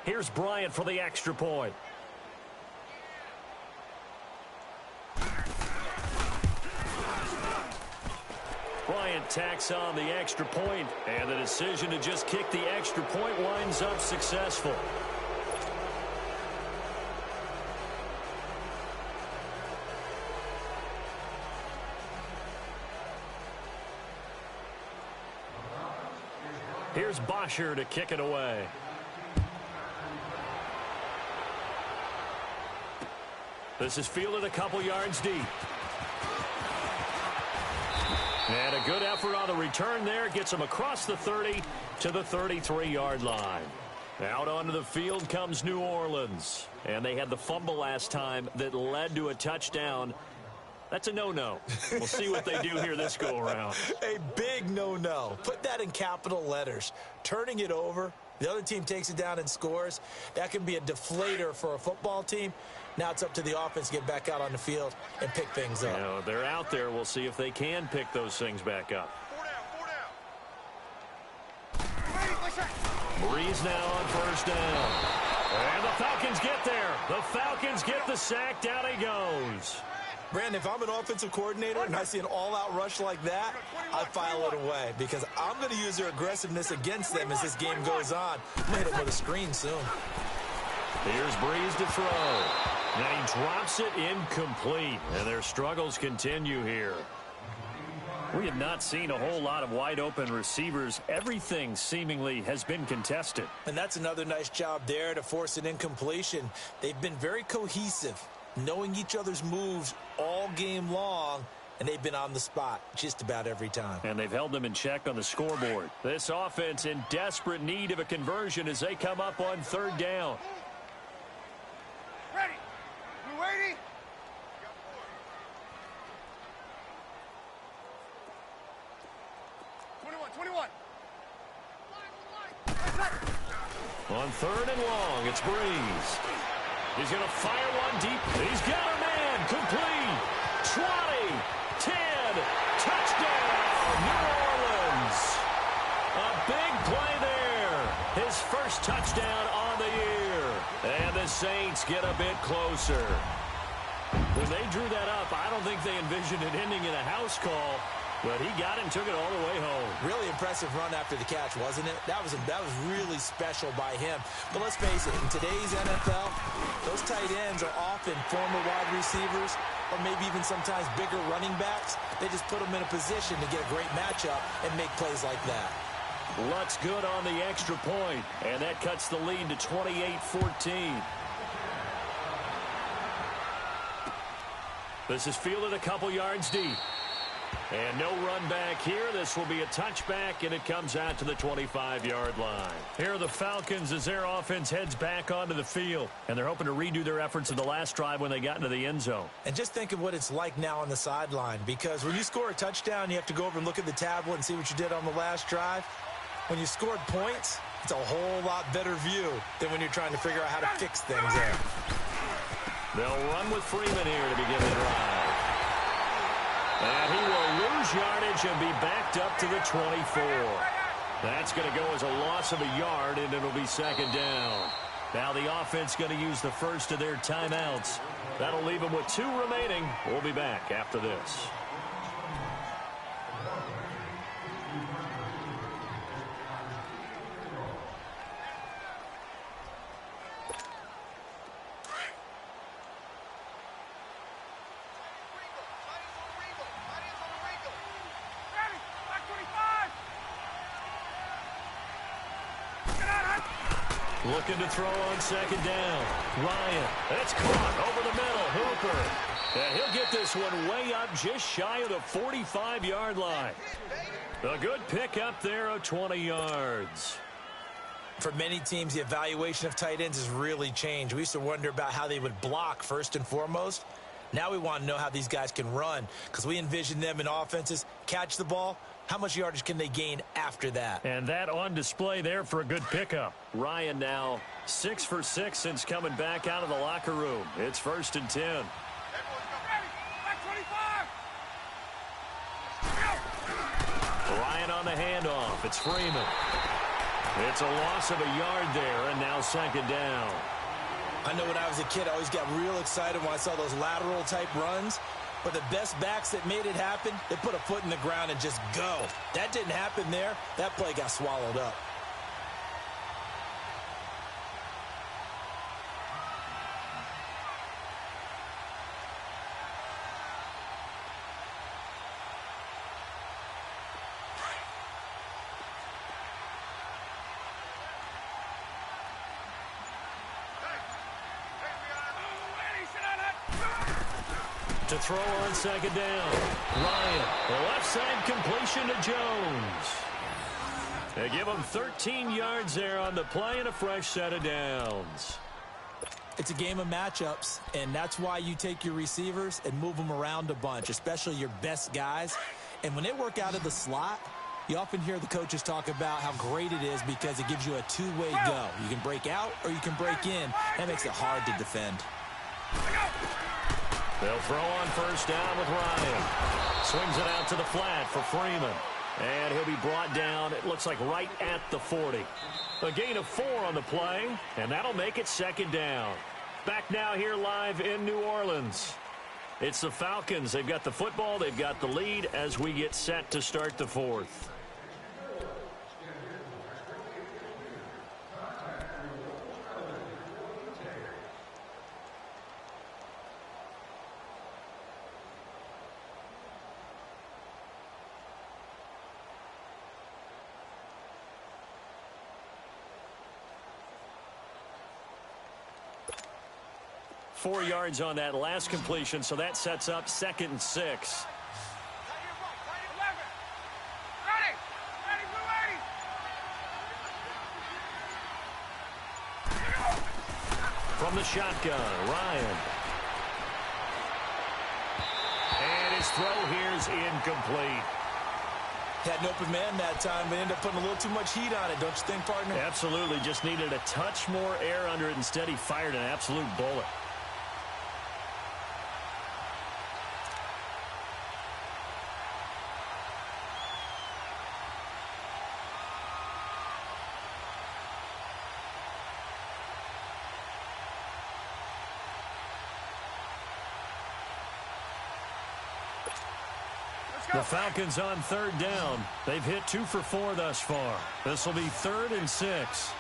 Here's Bryant for the extra point. Bryant tacks on the extra point, and the decision to just kick the extra point winds up successful. Here's Bosher to kick it away. This is fielded a couple yards deep. And a good effort on the return there. Gets him across the 30 to the 33-yard line. Out onto the field comes New Orleans. And they had the fumble last time that led to a touchdown. That's a no-no. We'll see what they do here this go-around. A big no-no. Put that in capital letters. Turning it over, the other team takes it down and scores. That can be a deflator for a football team. Now it's up to the offense to get back out on the field and pick things up. You know, they're out there. We'll see if they can pick those things back up. 4 down. Breeze now on first down. And the Falcons get there. The Falcons get the sack. Down he goes. Brandon, if I'm an offensive coordinator and I see an all-out rush like that, I file it away because I'm going to use their aggressiveness against them as this game goes on. I'm going to hit them with a screen soon. Here's Breeze to throw. Now he drops it incomplete, and their struggles continue here. We have not seen a whole lot of wide-open receivers. Everything seemingly has been contested. And that's another nice job there to force an incompletion. They've been very cohesive, knowing each other's moves all game long, and they've been on the spot just about every time. And they've held them in check on the scoreboard. This offense in desperate need of a conversion as they come up on third down. Ready. You ready? On third and long, it's Breeze. He's going to fire one deep. He's got a man. Complete. 20, 10, touchdown, New Orleans. A big play there. His first touchdown on the year. And the Saints get a bit closer. When they drew that up, I don't think they envisioned it ending in a house call. But he got it and took it all the way home. Really impressive run after the catch, wasn't it? That was really special by him. But let's face it, in today's NFL, those tight ends are often former wide receivers or maybe even sometimes bigger running backs. They just put them in a position to get a great matchup and make plays like that. Luck's good on the extra point, and that cuts the lead to 28-14. This is fielded a couple yards deep. And no run back here. This will be a touchback, and it comes out to the 25-yard line. Here are the Falcons as their offense heads back onto the field. And they're hoping to redo their efforts of the last drive when they got into the end zone. And just think of what it's like now on the sideline, because when you score a touchdown, you have to go over and look at the tablet and see what you did on the last drive. When you scored points, it's a whole lot better view than when you're trying to figure out how to fix things there. They'll run with Freeman here to begin the drive. And he will lose yardage and be backed up to the 24. That's going to go as a loss of a yard, and it'll be second down. Now the offense going to use the first of their timeouts. That'll leave them with 2 remaining. We'll be back after this. Looking to throw on second down. Ryan, that's caught over the middle. Hooper. And he'll get this one way up just shy of the 45-yard line. A good pick up there of 20 yards. For many teams, the evaluation of tight ends has really changed. We used to wonder about how they would block first and foremost. Now we want to know how these guys can run, because we envision them in offenses catch the ball. How much yardage can they gain after that? And that on display there for a good pickup. Ryan now 6 for 6 since coming back out of the locker room. It's 1st and 10. Ryan on the handoff. It's Freeman. It's a loss of a yard there, and now second down. I know when I was a kid, I always got real excited when I saw those lateral-type runs. But the best backs that made it happen, they put a foot in the ground and just go. That didn't happen there. That play got swallowed up. To throw on second down. Ryan, the left side completion to Jones. They give him 13 yards there on the play and a fresh set of downs. It's a game of matchups, and that's why you take your receivers and move them around a bunch, especially your best guys. And when they work out of the slot, you often hear the coaches talk about how great it is because it gives you a two-way go. You can break out or you can break in. That makes it hard to defend. They'll throw on first down with Ryan. Swings it out to the flat for Freeman. And he'll be brought down, it looks like right at the 40. A gain of 4 on the play, and that'll make it second down. Back now here live in New Orleans. It's the Falcons. They've got the football. They've got the lead as we get set to start the 4th. Four yards on that last completion, so that sets up 2nd and 6. From the shotgun, Ryan. And his throw here's incomplete. Had an open man that time, but ended up putting a little too much heat on it, don't you think, partner? Absolutely. Just needed a touch more air under it. Instead, he fired an absolute bullet. The Falcons on 3rd down. They've hit 2 for 4 thus far. This will be 3rd and 6.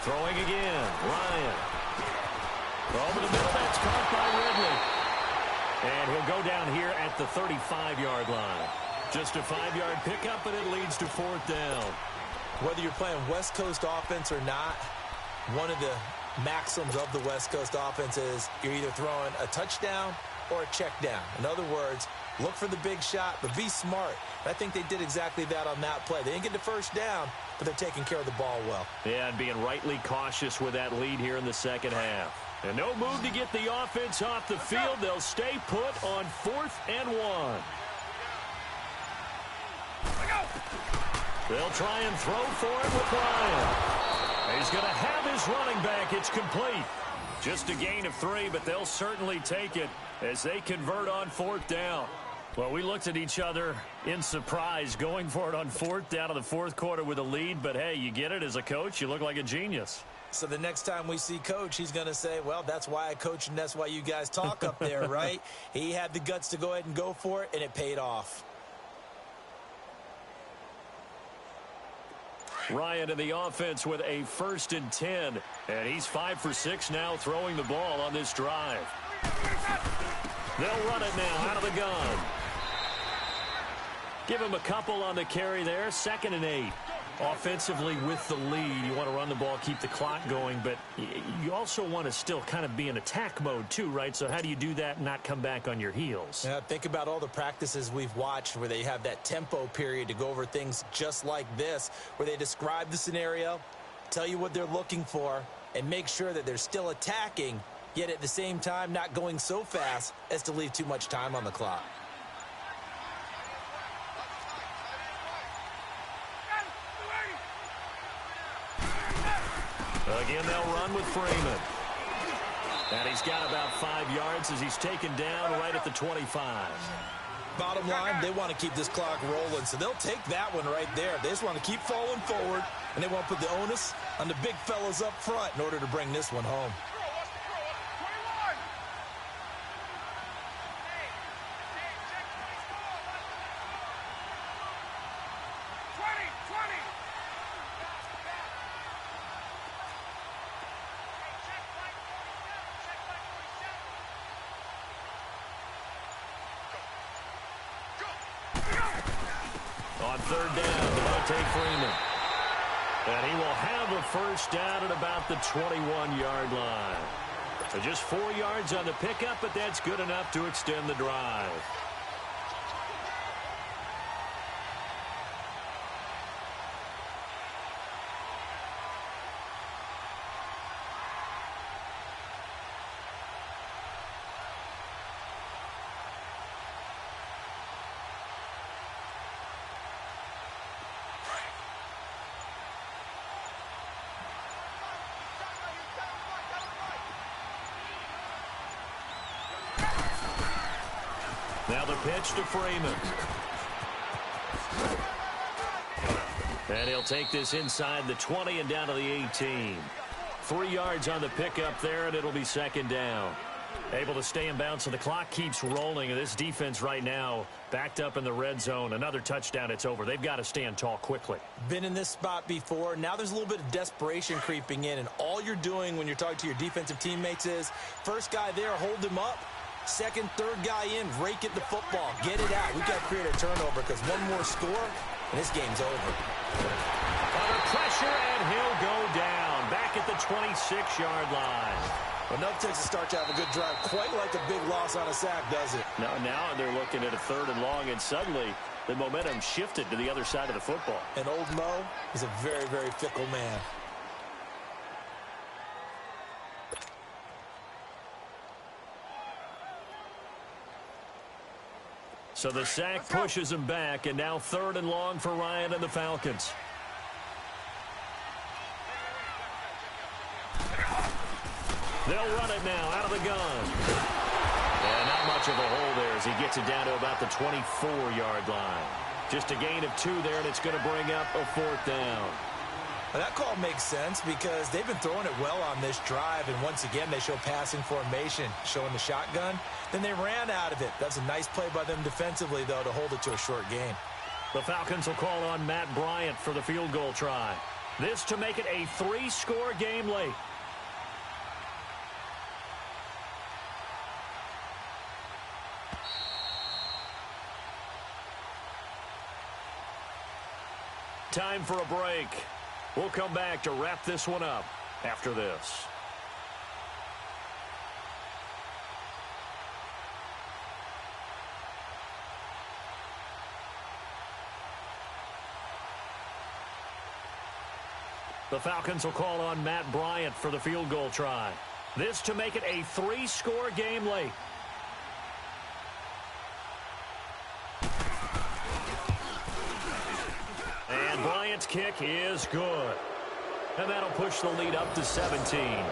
Throwing again. Ryan. Over the middle. That's caught by And he'll go down here at the 35-yard line. Just a 5-yard pickup, and it leads to 4th down. Whether you're playing West Coast offense or not, one of the maxims of the West Coast offense is you're either throwing a touchdown or a check down. In other words, look for the big shot, but be smart. I think they did exactly that on that play. They didn't get the first down, but they're taking care of the ball well. Yeah, and being rightly cautious with that lead here in the second half. And no move to get the offense off the field. They'll stay put on 4th and 1. They'll try and throw for it with Ryan. He's going to have his running back. It's complete. Just a gain of 3, but they'll certainly take it as they convert on 4th down. Well, we looked at each other in surprise going for it on 4th down in the 4th quarter with a lead. But, hey, you get it as a coach. You look like a genius. So the next time we see Coach, he's going to say, well, that's why I coach and that's why you guys talk up there, right? He had the guts to go ahead and go for it, and it paid off. Ryan in the offense with a 1st and 10. And he's 5 for 6 now throwing the ball on this drive. They'll run it now out of the gun. Give him a couple on the carry there. 2nd and 8. Offensively with the lead, you want to run the ball, keep the clock going, but you also want to still kind of be in attack mode too, right? So how do you do that and not come back on your heels? Yeah, think about all the practices we've watched where they have that tempo period to go over things just like this, where they describe the scenario, tell you what they're looking for, and make sure that they're still attacking, yet at the same time not going so fast as to leave too much time on the clock. Again, they'll run with Freeman. And he's got about 5 yards as he's taken down right at the 25. Bottom line, they want to keep this clock rolling, so they'll take that one right there. They just want to keep falling forward, and they want to put the onus on the big fellas up front in order to bring this one home. On 3rd down, Devontae Freeman. And he will have a 1st down at about the 21-yard line. So just 4 yards on the pickup, but that's good enough to extend the drive. Now the pitch to Freeman. And he'll take this inside the 20 and down to the 18. 3 yards on the pickup there, and it'll be 2nd down. Able to stay in bounds, and the clock keeps rolling. And this defense right now backed up in the red zone. Another touchdown, it's over. They've got to stand tall quickly. Been in this spot before. Now there's a little bit of desperation creeping in, and all you're doing when you're talking to your defensive teammates is first guy there, hold him up. 2nd, 3rd guy in, rake at the football. Get it out. We've got to create a turnover because one more score, and this game's over. Under pressure, and he'll go down. Back at the 26-yard line. Enough takes to start to have a good drive. Quite like a big loss on a sack, does it? Now they're looking at a 3rd and long, and suddenly the momentum shifted to the other side of the football. And old Mo is a very, very fickle man. So the sack pushes him back, and now 3rd and long for Ryan and the Falcons. They'll run it now out of the gun. And not much of a hole there as he gets it down to about the 24-yard line. Just a gain of 2 there, and it's going to bring up a 4th down. Well, that call makes sense because they've been throwing it well on this drive, and once again they show passing formation, showing the shotgun. Then they ran out of it. That's a nice play by them defensively, though, to hold it to a short gain. The Falcons will call on Matt Bryant for the field goal try. This to make it a 3-score game late. time for a break. We'll come back to wrap this one up after this. The Falcons will call on Matt Bryant for the field goal try. This to make it a 3-score game late. And Bryant's kick is good. And that'll push the lead up to 17.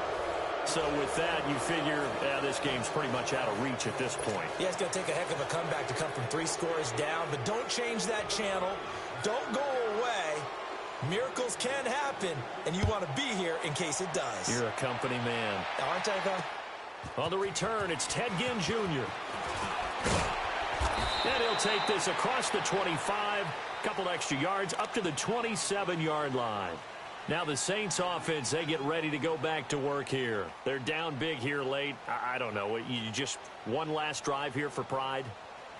So with that, you figure this game's pretty much out of reach at this point. Yeah, it's going to take a heck of a comeback to come from 3 scores down, but don't change that channel. Don't go away. Miracles can happen, and you want to be here in case it does. You're a company man. Aren't I, though? On the return, it's Ted Ginn Jr. And he'll take this across the 25, couple extra yards, up to the 27-yard line. Now the Saints offense, they get ready to go back to work here. They're down big here late. I don't know. You just one last drive here for pride?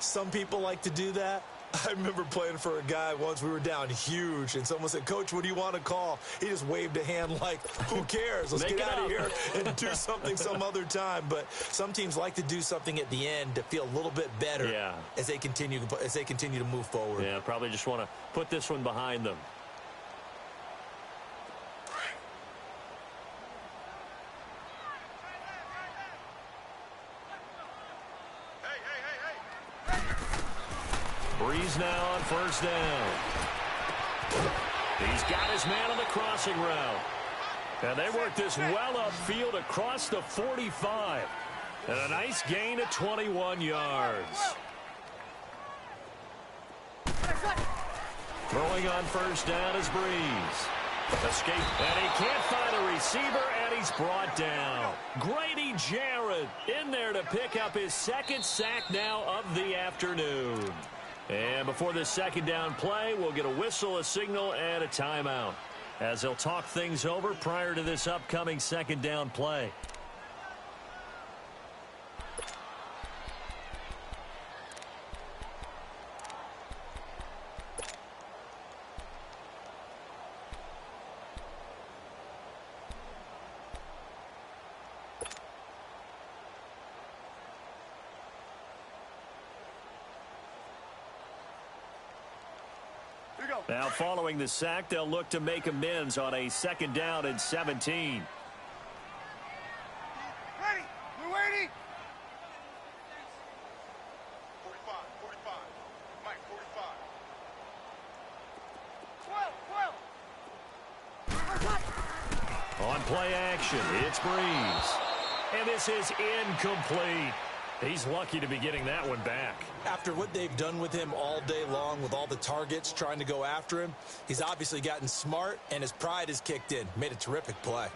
Some people like to do that. I remember playing for a guy once. We were down huge, and someone said, "Coach, what do you want to call?" He just waved a hand like, who cares? Let's get out of here and do something some other time. But some teams like to do something at the end to feel a little bit better as they continue to move forward. Yeah, probably just want to put this one behind them. Breeze now on first down. He's got his man on the crossing route. And they work this well upfield across the 45. And a nice gain of 21 yards. Throwing on first down is Breeze. Escape, and he can't find a receiver, and he's brought down. Grady Jarrett in there to pick up his second sack now of the afternoon. And before this second down play, we'll get a whistle, a signal, and a timeout, as they'll talk things over prior to this upcoming second down play. Now, following the sack, they'll look to make amends on a second down and 17. Ready? We're waiting. 45. Mike, 45. 12. On play action, it's Breeze. And this is incomplete. He's lucky to be getting that one back. After what they've done with him all day long, with all the targets trying to go after him, he's obviously gotten smart, and his pride is kicked in. Made a terrific play.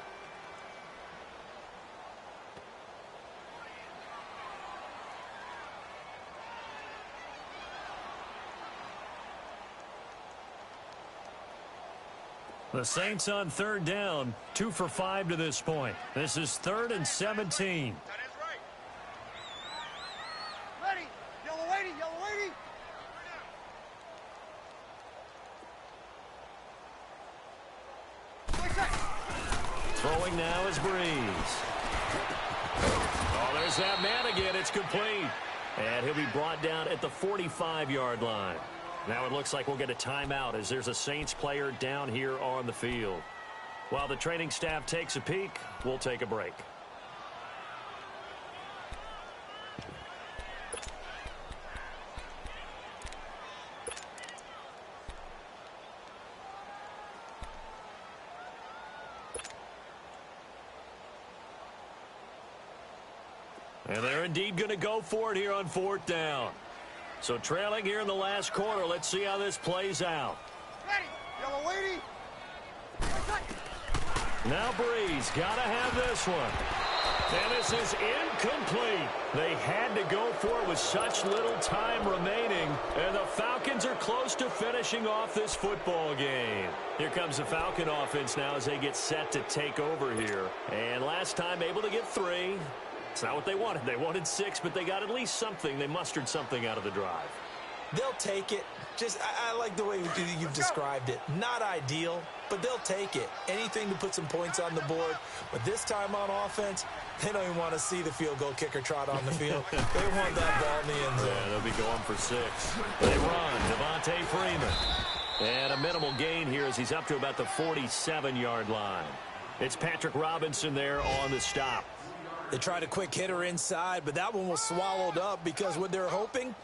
The Saints on third down, 2 for 5 to this point. This is 3rd and 17. Throwing now is Breeze. Oh, there's that man again. It's complete. And he'll be brought down at the 45-yard line. Now it looks like we'll get a timeout as there's a Saints player down here on the field. While the training staff takes a peek, we'll take a break. And they're indeed going to go for it here on 4th down. So trailing here in the last quarter. Let's see how this plays out. Ready? Yellow lady. Now Breeze got to have this one. And this is incomplete. They had to go for it with such little time remaining. And the Falcons are close to finishing off this football game. Here comes the Falcon offense now as they get set to take over here. And last time able to get 3. It's not what they wanted. They wanted 6, but they got at least something. They mustered something out of the drive. They'll take it. I like the way you've described it. Not ideal, but they'll take it. Anything to put some points on the board. But this time on offense, they don't even want to see the field goal kicker trot on the field. They want that ball in the end zone. Yeah, they'll be going for 6. They run. Devontae Freeman. And a minimal gain here as he's up to about the 47-yard line. It's Patrick Robinson there on the stop. They tried a quick hitter inside, but that one was swallowed up because what they're hoping,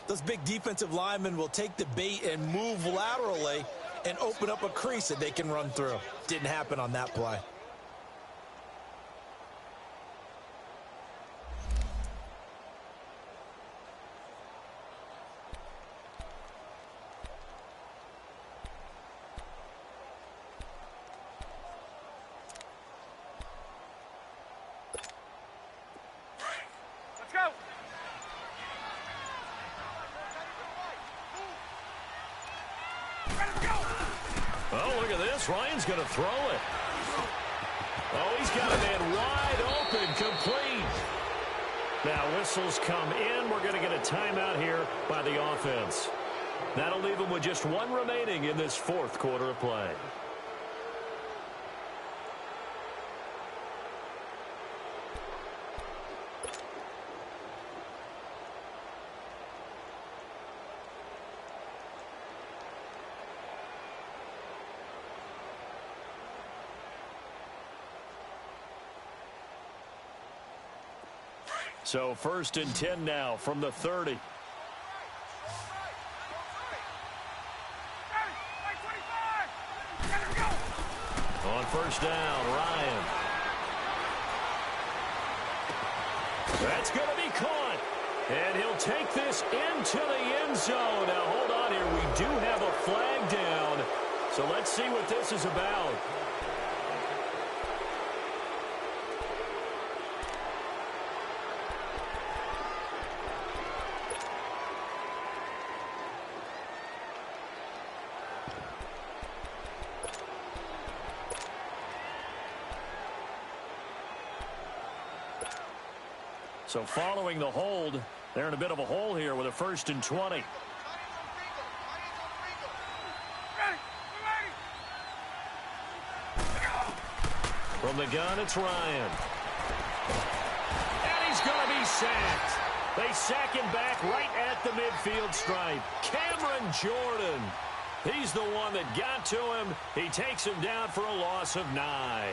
those big defensive linemen will take the bait and move laterally and open up a crease that they can run through. Didn't happen on that play. Let's go. Oh, look at this. Ryan's going to throw it. Oh, he's got a man wide open, complete. Now, whistles come in. We're going to get a timeout here by the offense. That'll leave them with just 1 remaining in this 4th quarter of play. So 1st and 10 now from the 30. On 1st down, Ryan. That's going to be caught. And he'll take this into the end zone. Now, hold on here. We do have a flag down. So let's see what this is about. So following the hold, they're in a bit of a hole here with a 1st and 20. From the gun, it's Ryan. And he's going to be sacked. They sack him back right at the midfield stripe. Cameron Jordan. He's the one that got to him. He takes him down for a loss of 9.